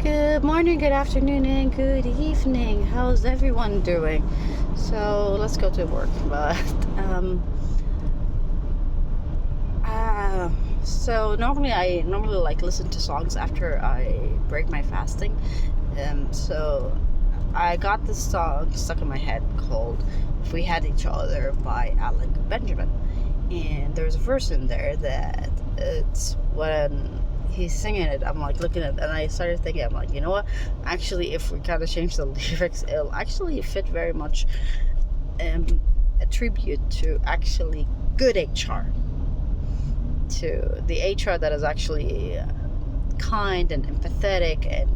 Good morning, good afternoon, and good evening. How's everyone doing? So let's go to work. But uh, so normally like listen to songs after I break my fasting. So I got this song stuck in my head called "If We Had Each Other" by Alec Benjamin, and there's a verse in there that it's when he's singing it, I'm like looking at it, and I started thinking, I'm like, you know what? Actually, if we kind of change the lyrics, it'll actually fit very much a tribute to actually good HR, to the HR that is actually kind and empathetic and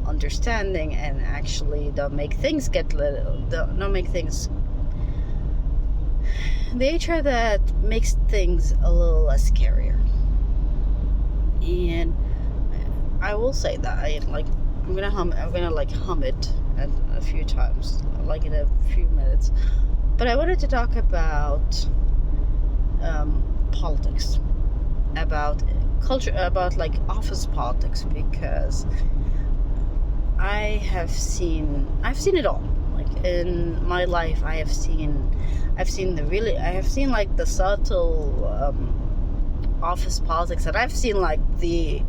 understanding, and actually don't make things don't make things. The HR that makes things a little less scarier. And I will say that I'm gonna hum it a few times, like in a few minutes. But I wanted to talk about politics, about culture, about like office politics, because I've seen it all. Like in my life, I have seen like the subtle office politics, and I've seen like the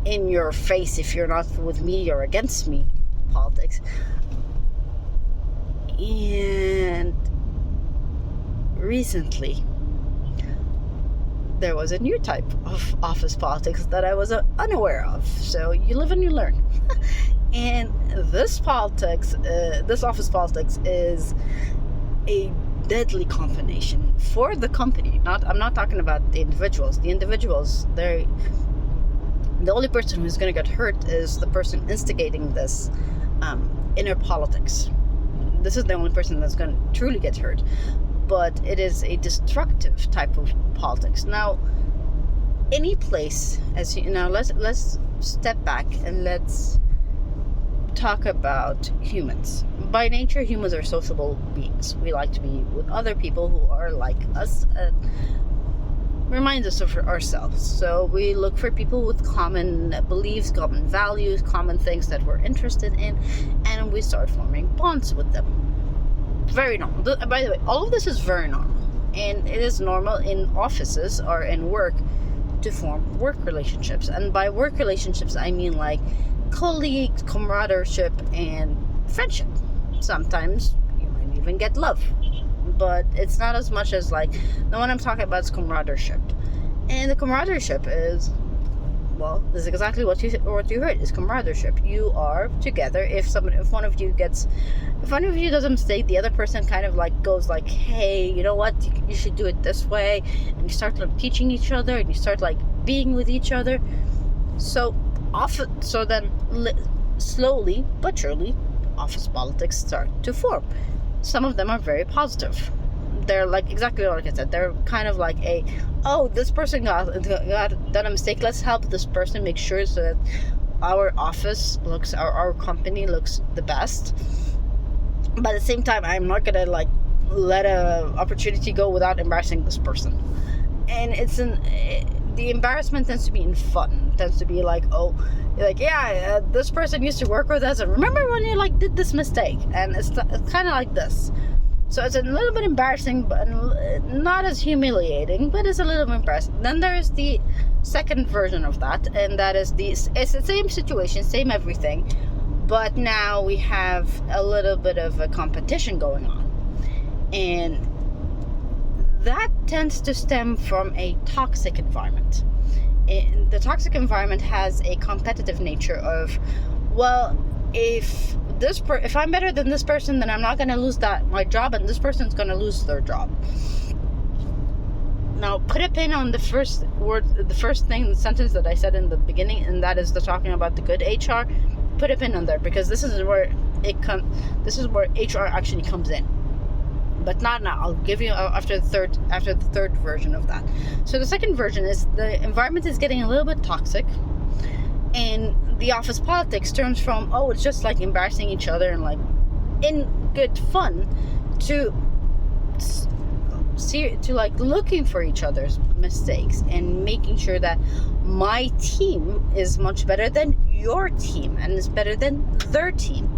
in your face, if you're not with me, you're against me politics. And recently there was a new type of office politics that I was unaware of. So you live and you learn. And this office politics is a deadly combination for the company. I'm not talking about the individuals. The individuals, the only person who's going to get hurt is the person instigating this inner politics. This is the only person that's going to truly get hurt. But it is a destructive type of politics. Now, any place, as you know, let's step back and let's talk about humans. By nature, humans are sociable beings. We like to be with other people who are like us and reminds us of ourselves. So we look for people with common beliefs, common values, common things that we're interested in, and we start forming bonds with them. Very normal. By the way, all of this is very normal, and it is normal in offices or in work to form work relationships. And by work relationships, I mean like colleagues, camaraderie, and friendship. Sometimes you might even get love, but it's not as much as like the one I'm talking about is camaraderie. And the camaraderie is, well, this is exactly what you heard is camaraderie. You are together. If one of you does a mistake, the other person kind of like goes like, hey, you know what, you should do it this way, and you start like teaching each other, and you start like being with each other. So then slowly but surely office politics start to form. Some of them are very positive. They're like exactly like I said. They're kind of like this person got done a mistake. Let's help this person make sure so that our office looks, our company looks the best. But at the same time, I'm not gonna like let a opportunity go without embarrassing this person. And the embarrassment tends to be in fun. It tends to be like, this person used to work with us, and remember when you like did this mistake? And it's kind of like this. So it's a little bit embarrassing, but not as humiliating, but it's a little bit embarrassing. Then there's the second version of that, and that is it's the same situation, same everything, but now we have a little bit of a competition going on. And that tends to stem from a toxic environment. The toxic environment has a competitive nature of, well, if I'm better than this person, then I'm not going to lose my job, and this person's going to lose their job. Now, put a pin on the first sentence that I said in the beginning, and that is talking about the good HR. Put a pin on there, because this is where HR actually comes in. But not now. I'll give you after the third version of that. So the second version is the environment is getting a little bit toxic, and the office politics turns from it's just like embarrassing each other and like in good fun to like looking for each other's mistakes and making sure that my team is much better than your team and is better than their team.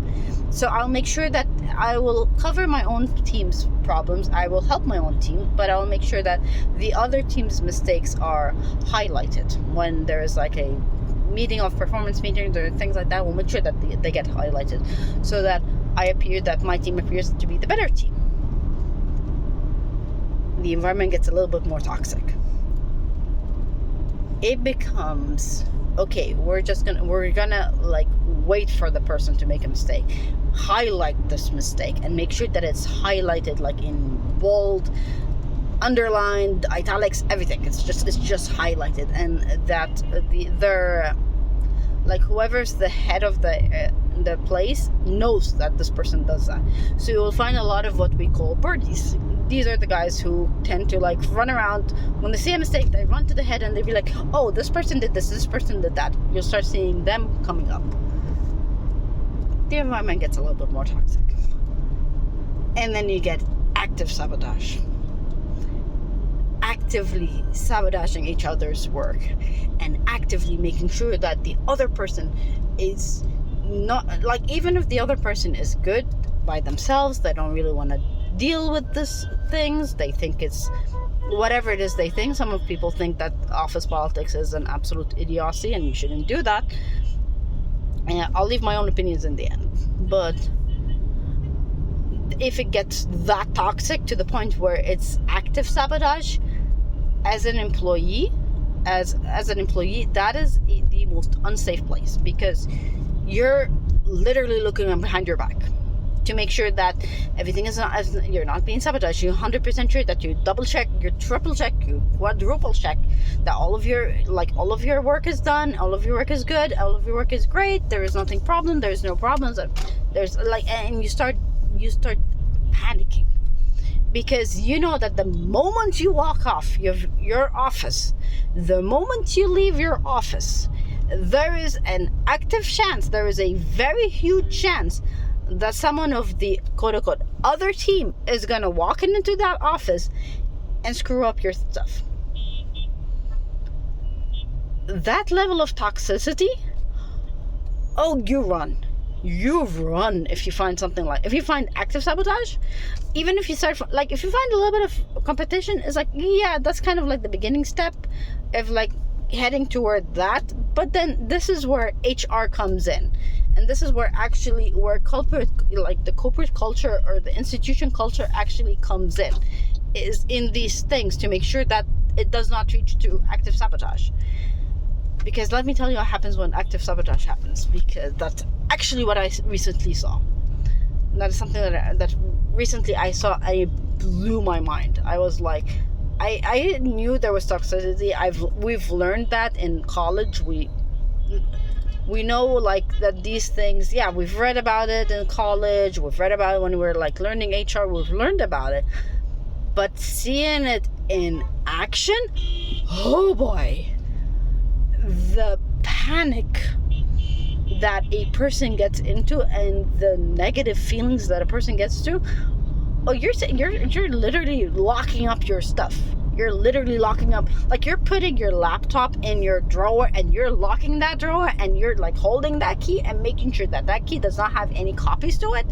So I'll make sure that I will cover my own team's problems. I will help my own team, but I'll make sure that the other team's mistakes are highlighted when there is like a meeting of performance meetings or things like that. We'll make sure that they get highlighted so that my team appears to be the better team. The environment gets a little bit more toxic. It becomes, okay, we're gonna like wait for the person to make a mistake, highlight this mistake and make sure that it's highlighted like in bold, underlined, italics, everything. It's just highlighted, and that they're like whoever's the head of the place knows that this person does that. So you will find a lot of what we call birdies. These are the guys who tend to like run around. When they see a mistake, they run to the head and they be like, oh, this person did this person did that. You'll start seeing them coming up. The environment gets a little bit more toxic. And then you get active sabotage. Actively sabotaging each other's work and actively making sure that the other person is not, like, even if the other person is good by themselves, they don't really want to deal with these things. They think it's whatever it is they think. Some of people think that office politics is an absolute idiocy and you shouldn't do that. And I'll leave my own opinions in the end. But if it gets that toxic to the point where it's active sabotage, as an employee, that is the most unsafe place, because you're literally looking behind your back to make sure that everything is not, you're not being sabotaged. You're 100% sure that you double check, you triple check, you quadruple check that all of your work is done, all of your work is good, all of your work is great, there is nothing problem, there's no problems, there's like, and you start panicking, because you know that the moment you walk off your office, the moment you leave your office, there is an active chance, there is a very huge chance that someone of the quote-unquote other team is going to walk into that office and screw up your stuff. That level of toxicity, oh, you run if you find something like, if you find active sabotage. Even if you start, like, if you find a little bit of competition, it's like, yeah, that's kind of like the beginning step of like heading toward that. But then this is where HR comes in, and this is where the corporate culture or the institution culture actually comes in, is in these things to make sure that it does not reach to active sabotage. Because let me tell you what happens when active sabotage happens, because that's actually what I recently saw. That is something that recently I saw, and it blew my mind. I was like, I knew there was toxicity. We've learned that in college. We know like that these things, yeah, we've read about it in college, we've read about it when we were like learning HR, we've learned about it. But seeing it in action, oh boy, the panic that a person gets into and the negative feelings that a person gets to, oh, you're literally locking up your stuff. You're literally locking up, like you're putting your laptop in your drawer and you're locking that drawer and you're like holding that key and making sure that key does not have any copies to it.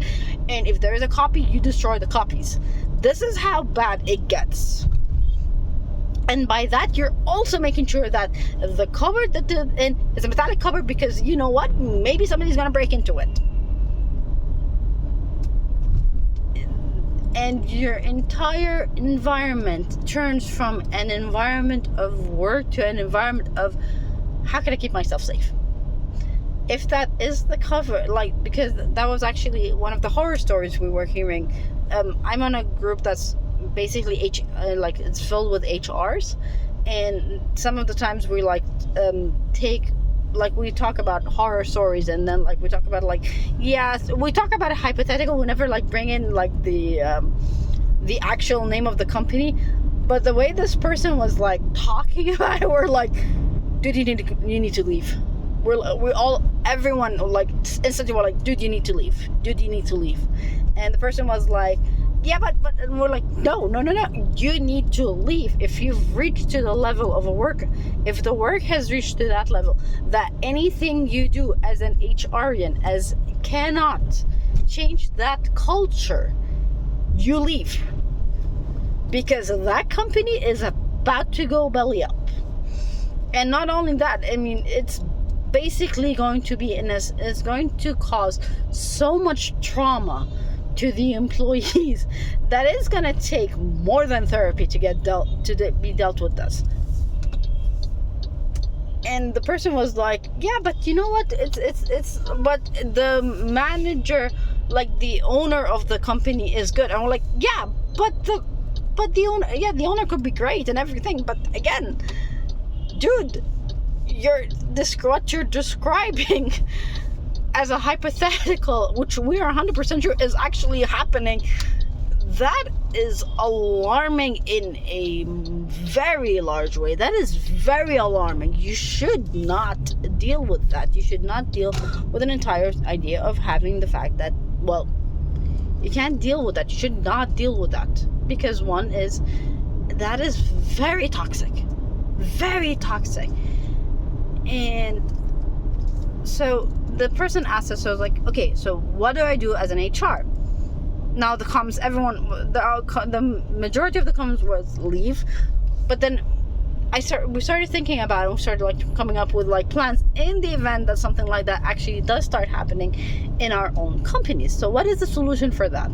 And if there is a copy, you destroy the copies. This is how bad it gets. And by that, you're also making sure that the cupboard is a metallic cupboard, because you know what? Maybe somebody's going to break into it. And your entire environment turns from an environment of work to an environment of, how can I keep myself safe? If that is the cover, like, because that was actually one of the horror stories we were hearing. I'm on a group that's basically it's filled with HRs, and some of the times we we talk about horror stories, and then like we talk about we talk about a hypothetical. We never like bring in like the actual name of the company, but the way this person was like talking about it, we're like, dude, you need to leave. Everyone like instantly were like, dude, you need to leave. And the person was like, yeah, but and we're like, no, you need to leave if you've reached to the level of a work. If the work has reached to that level, that anything you do as an HRian as cannot change that culture, you leave, because that company is about to go belly up. And not only that, I mean, it's basically going to be it's going to cause so much trauma to the employees that it's going to take more than therapy to be dealt with this. And the person was like, yeah, but you know what, it's but the manager, like the owner of the company, is good. And we're like, yeah, but the owner could be great and everything, but again, dude, what you're describing as a hypothetical, which we are 100% sure is actually happening, that is alarming in a very large way. That is very alarming. You should not deal with that. You should not deal with an entire idea of having the fact that, well, you can't deal with that. You should not deal with that, because that is very toxic. Very toxic. And so the person asked us, so I was like, okay, so what do I do as an HR? Now the majority of the comments was leave, but then we started thinking about it. We started like coming up with like plans in the event that something like that actually does start happening in our own companies. So what is the solution for that?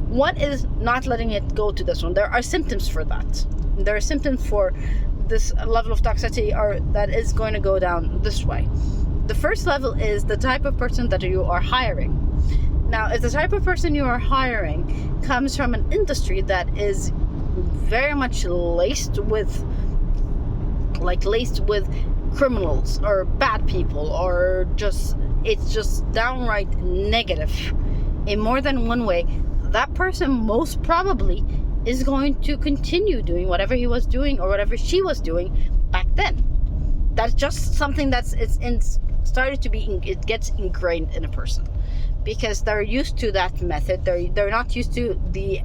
One is not letting it go to this one. There are symptoms for that. There are symptoms for this level of toxicity, or that is going to go down this way. The first level is the type of person that you are hiring. Now, if the type of person you are hiring comes from an industry that is very much laced with criminals or bad people, or it's just downright negative in more than one way, that person most probably is going to continue doing whatever he was doing or whatever she was doing back then. That's just something it gets ingrained in a person, because they're used to that method. They're not used to the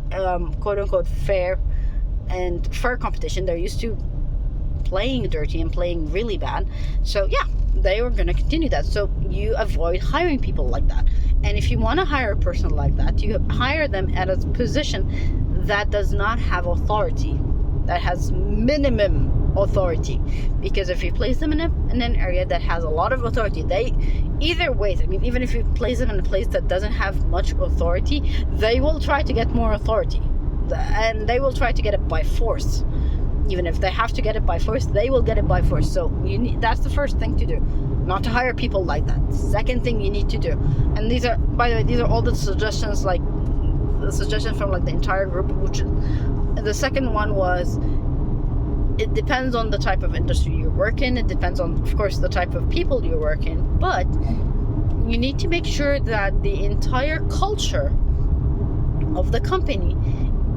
quote unquote fair competition. They're used to playing dirty and playing really bad. So yeah, they were going to continue that. So you avoid hiring people like that. And if you want to hire a person like that, you hire them at a position that does not have authority, that has minimum authority. Because if you place them in an area that has a lot of authority, even if you place them in a place that doesn't have much authority, they will try to get more authority, and they will try to get it by force. Even if they have to get it by force, they will get it by force. So that's the first thing to do, not to hire people like that. Second thing you need to do, and these are, by the way, these are all the suggestions, like the suggestion from like the entire group, which the second one was, it depends on the type of industry you work in. It depends on, of course, the type of people you work in, but you need to make sure that the entire culture of the company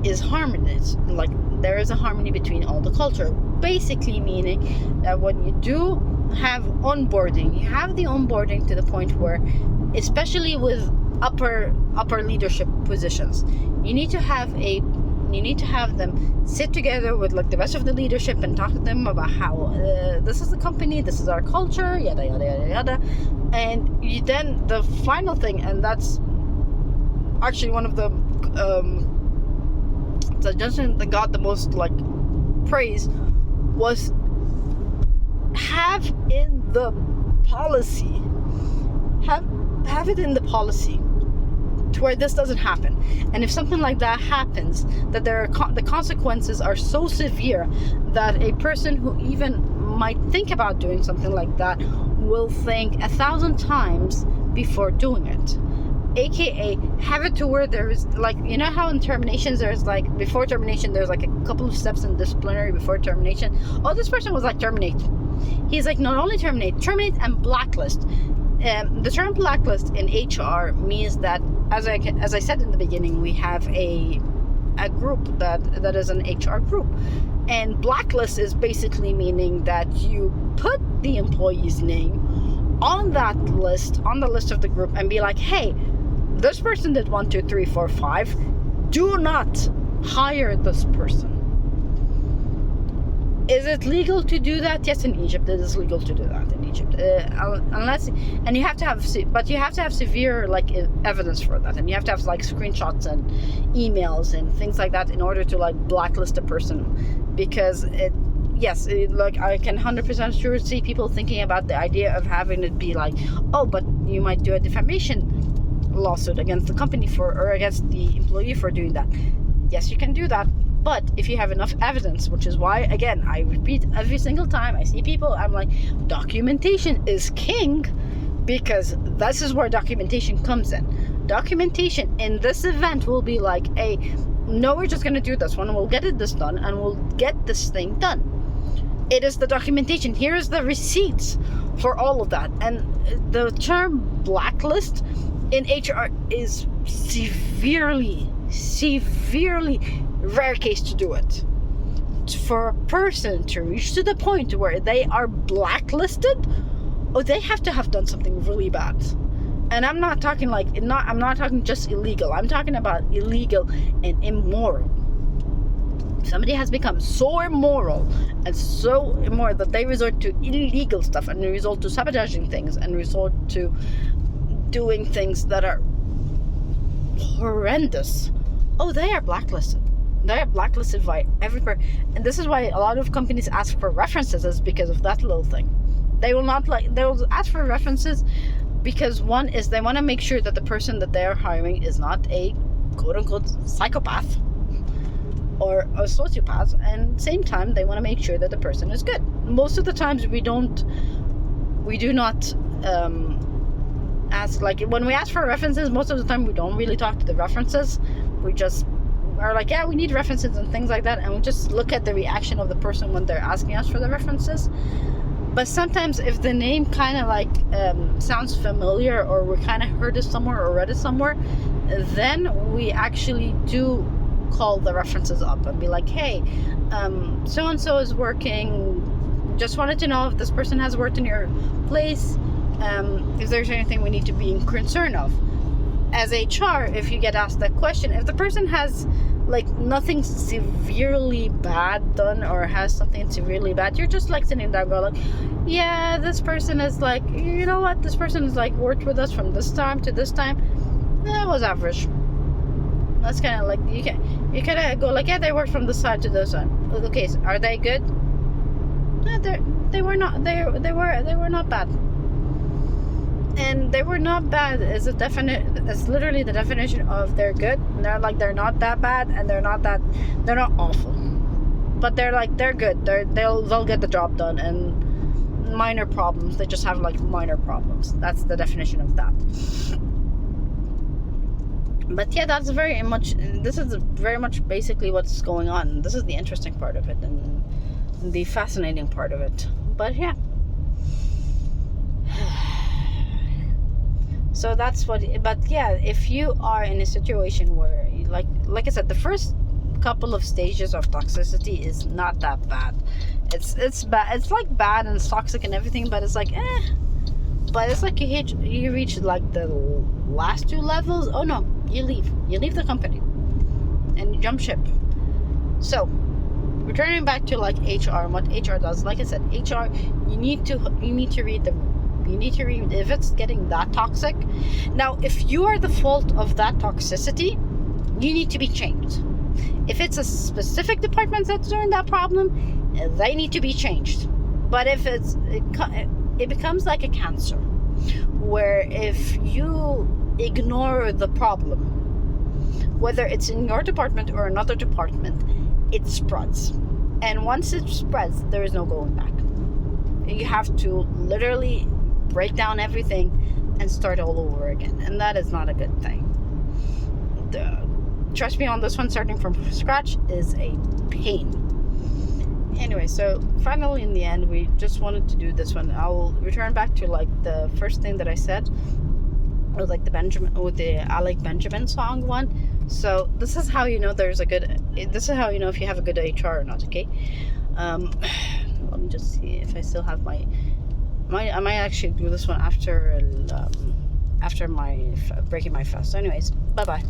is harmonious. Like, there is a harmony between all the culture, basically meaning that when you do have onboarding, you have the onboarding to the point where, especially with upper leadership positions, you need to have them sit together with like the rest of the leadership and talk to them about how this is the company, this is our culture, yada yada yada yada. And then the final thing, and that's actually one of the suggestions that got the most like praise, was have it in the policy to where this doesn't happen. And if something like that happens, that the consequences are so severe that a person who even might think about doing something like that will think 1,000 times before doing it. AKA, have it to where there is, like, you know how in terminations there's like, before termination there's like a couple of steps in disciplinary before termination. Oh, this person was like, terminate. He's like, not only terminate and blacklist. The term blacklist in HR means that, as I said in the beginning, we have a group that is an HR group, and blacklist is basically meaning that you put the employee's name on that list, on the list of the group, and be like, hey, this person did 1, 2, 3, 4, 5. do not hire this person. Is it legal to do that? Yes, in Egypt it is legal to do that in Egypt. Unless, and you have to have, but you have to have severe like evidence for that, and you have to have like screenshots and emails and things like that in order to like blacklist a person, because like I can 100% sure see people thinking about the idea of having it be like, oh, but you might do a defamation lawsuit against the company or against the employee for doing that. Yes, you can do that. But if you have enough evidence, which is why, again, I repeat every single time I see people, I'm like, documentation is king, because this is where documentation comes in. Documentation in this event will be like, hey, no, we're just going to do this one, we'll get this done, and we'll get this thing done. It is the documentation. Here's the receipts for all of that. And the term blacklist in HR is severely rare case to do it. For a person to reach to the point where they are blacklisted, they have to have done something really bad. And I'm not talking I'm not talking just illegal. I'm talking about illegal and immoral. Somebody has become so immoral that they resort to illegal stuff and resort to sabotaging things and resort to doing things that are horrendous. They are blacklisted. They are blacklisted by everywhere. And this is why a lot of companies ask for references, is because of that little thing. They will ask for references because one is they want to make sure that the person that they are hiring is not a quote-unquote psychopath or a sociopath, and at the same time they want to make sure that the person is good. Most of the times we do not ask, like when we ask for references, most of the time we don't really talk to the references. We just are like, yeah, we need references and things like that, and we just look at the reaction of the person when they're asking us for the references. But sometimes if the name kind of like sounds familiar, or we kind of heard it somewhere or read it somewhere, then we actually do call the references up and be like, hey, so and so is working, just wanted to know if this person has worked in your place, if there's anything we need to be concerned of. As HR, if you get asked that question, if the person has like nothing severely bad done or has something severely bad, you're just like sitting there going like, yeah, this person is like, you know what, this person is like worked with us from this time to this time, that was average. That's kind of like, you kind of go like, yeah, they worked from this side to this one. Okay, so are they good? No, they were not bad. And they were not bad is literally the definition of they're good. They're not that bad, and they're not awful, but they're good. They'll get the job done, and minor problems, they just have like minor problems. That's the definition of that. But yeah, this is very much basically what's going on. This is the interesting part of it and the fascinating part of it. But yeah. So that's but yeah, if you are in a situation where, like I said, the first couple of stages of toxicity is not that bad. It's bad. It's like bad and it's toxic and everything, but it's like, But it's like you reach like the last two levels. Oh no, you leave the company and you jump ship. So returning back to like HR and what HR does, like I said, HR, you need to read if it's getting that toxic. Now, if you are the fault of that toxicity, you need to be changed. If it's a specific department that's doing that problem, they need to be changed. But if it becomes like a cancer, where if you ignore the problem, whether it's in your department or another department, it spreads. And once it spreads, there is no going back. You have to literally break down everything and start all over again, and that is not a good thing. Trust me on this one, starting from scratch is a pain. Anyway, so finally in the end, we just wanted to do this one. I'll return back to like the first thing that I said, with like the Alec Benjamin song one. So this is how you know this is how you know if you have a good HR or not. Okay, let me just see if I still have I might actually do this one after my breaking my fast. So anyways, bye bye.